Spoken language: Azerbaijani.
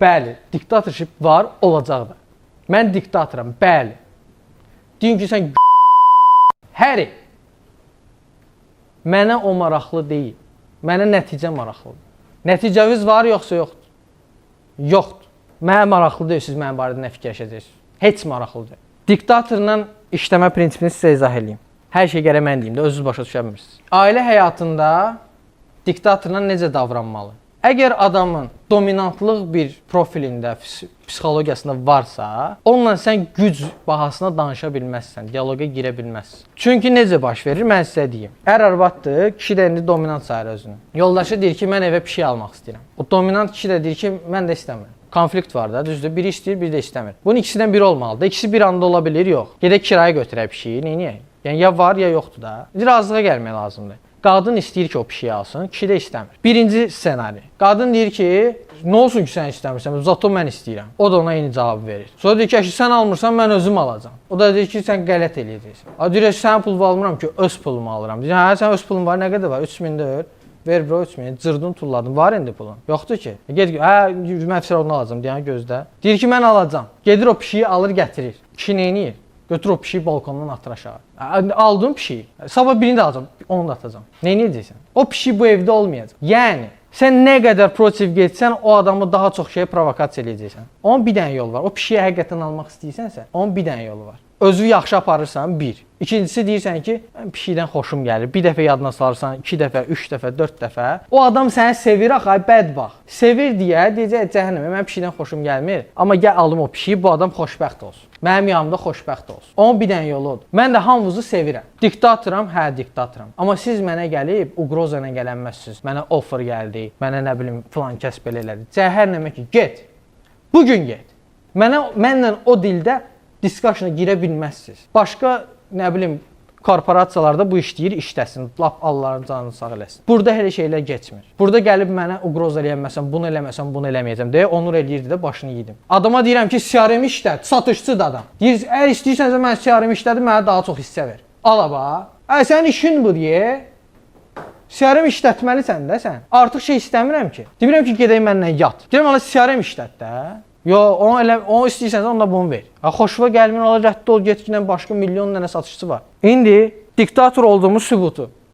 Bəli, diktatorship var, olacaq da. Mən diktatoram, bəli. Deyin ki, sən Həri. Mənə o maraqlı deyil. Mənə nəticə maraqlıdır. Nəticəviz var, yoxsa yoxdur? Yoxdur. Mənə maraqlı deyil, siz mənim barədə nə fikirləşəcəksiniz? Heç maraqlı deyil. Diktatorla işləmə prinsipini sizə izah edeyim. Hər şey gərək mən deyim də, özünüz başa düşə bilmirsiniz. Ailə həyatında diktatorla necə davranmalı? Əgər adamın dominantlıq bir profilində, psixologiyasında varsa, onunla sən güc bahasına danışa bilməzsən, diyaloqa girə bilməzsən. Çünki necə baş verir, mən sizə deyim. Ər-arvaddır, kişi də indi dominant sayır özünü. Yoldaşı deyir ki, mən evə pişik almaq istəyirəm. O dominant kişi də deyir ki, mən də istəmirəm. Konflikt var da, düzdür? Biri istəyir, biri də istəmir. Bunun ikisindən biri olmalıdır. İkisi bir anda ola bilir, yox. Gedək kirayə götürək pişiyi, neyniyək? Yəni ya var, ya yoxdur da. Razılığa gəlmək lazımdır. Qadın istəyir ki, o pişiyi alsın, kişi də istəmir. Birinci ssenari. Qadın deyir ki, nə olsun ki, sən istəmirsən, zato mən istəyirəm. O da ona eyni cavabı verir. Sonra deyir ki, sən almırsan, mən özüm alacağam. O da deyir ki, sən qələt eləyəcəksən. Deyir ki, sənin pulumu almıram ki, öz pulumu alıram. Deyir, hə, sən öz pulun var, nə qədər var? 3000 deyil. Ver bro 3000, cırdın tulladın, var indi pulun. Yoxdur ki. Get, hə, mən onu alacağam, deyən gözdə. Deyir ki, mən alacağam. Gedir o pişiyi alır, gətirir. Kişi neyniyir? Götür o pişiyi balkondan atır aşağı. Aldın pişiyi. Sabah birini də alacağam, onu da atacağım. Neyniyəcəksən? O pişik bu evdə olmayacaq. Yəni, sən nə qədər proaktiv getsən, o adamı daha çox şeyə provokasiya eləyəcəksən. Onun bir dənə yolu var. O pişiyi həqiqətən almaq istəyirsənsə, onun bir dənə yolu var. Özü yaxşı aparırsan, bir. İkincisi deyirsən ki, mən pişikdən xoşum gəlir. Bir dəfə yadına salırsan, 2 dəfə, 3 dəfə, 4 dəfə. O adam səni sevir, axı, bədbaxt. Sevir deyə deyəcək, cəhənnəmə, mən pişikdən xoşum gəlmir. Amma gəl alım o pişiyi, bu adam xoşbəxt olsun. Mənim yanımda xoşbəxt olsun. Onun bir dənə yolu odur. Mən də hamınızı sevirəm. Diktatoram, hə, diktatoram. Amma siz mənə gəlib, uqroza ilə gələnməzsiniz. Mənə offer gəldi, mənə nə bilim, filan kəs belə elədi. Cəhənnəmə ki, get. Bugün get. Mənlə o dildə diskashına girə bilməzsiniz. Başqa, nə bilim, korporasiyalarda bu işləyir, işləsin. Lap Allahın canını sağ eləsin. Burada elə şeylər keçmir. Burada gəlib mənə uqroz eləyəməsən, bunu eləməsən, bunu eləməyəcəm deyə onur eləyirdi də başını yedim. Adama deyirəm ki, CRM işlət, satışçıdır adam. Deyir, əgər istəyirsənsə mən CRM işlədim, mənə daha çox hissə ver. Alaba. Sənin işin bu deyə. CRM işlətməlisən də sən. Artıq şey istəmirəm ki. Demirəm ki, gedək mənlə yat. Deyirəm, ala CRM işlət də. Yo, onu istəyirsənsə onda bunu ver. Xoşuna gəlmir, ola rədd ol, get ki, başqa milyon dənə satışçı var. İndi diktator olduğumuz sübutu.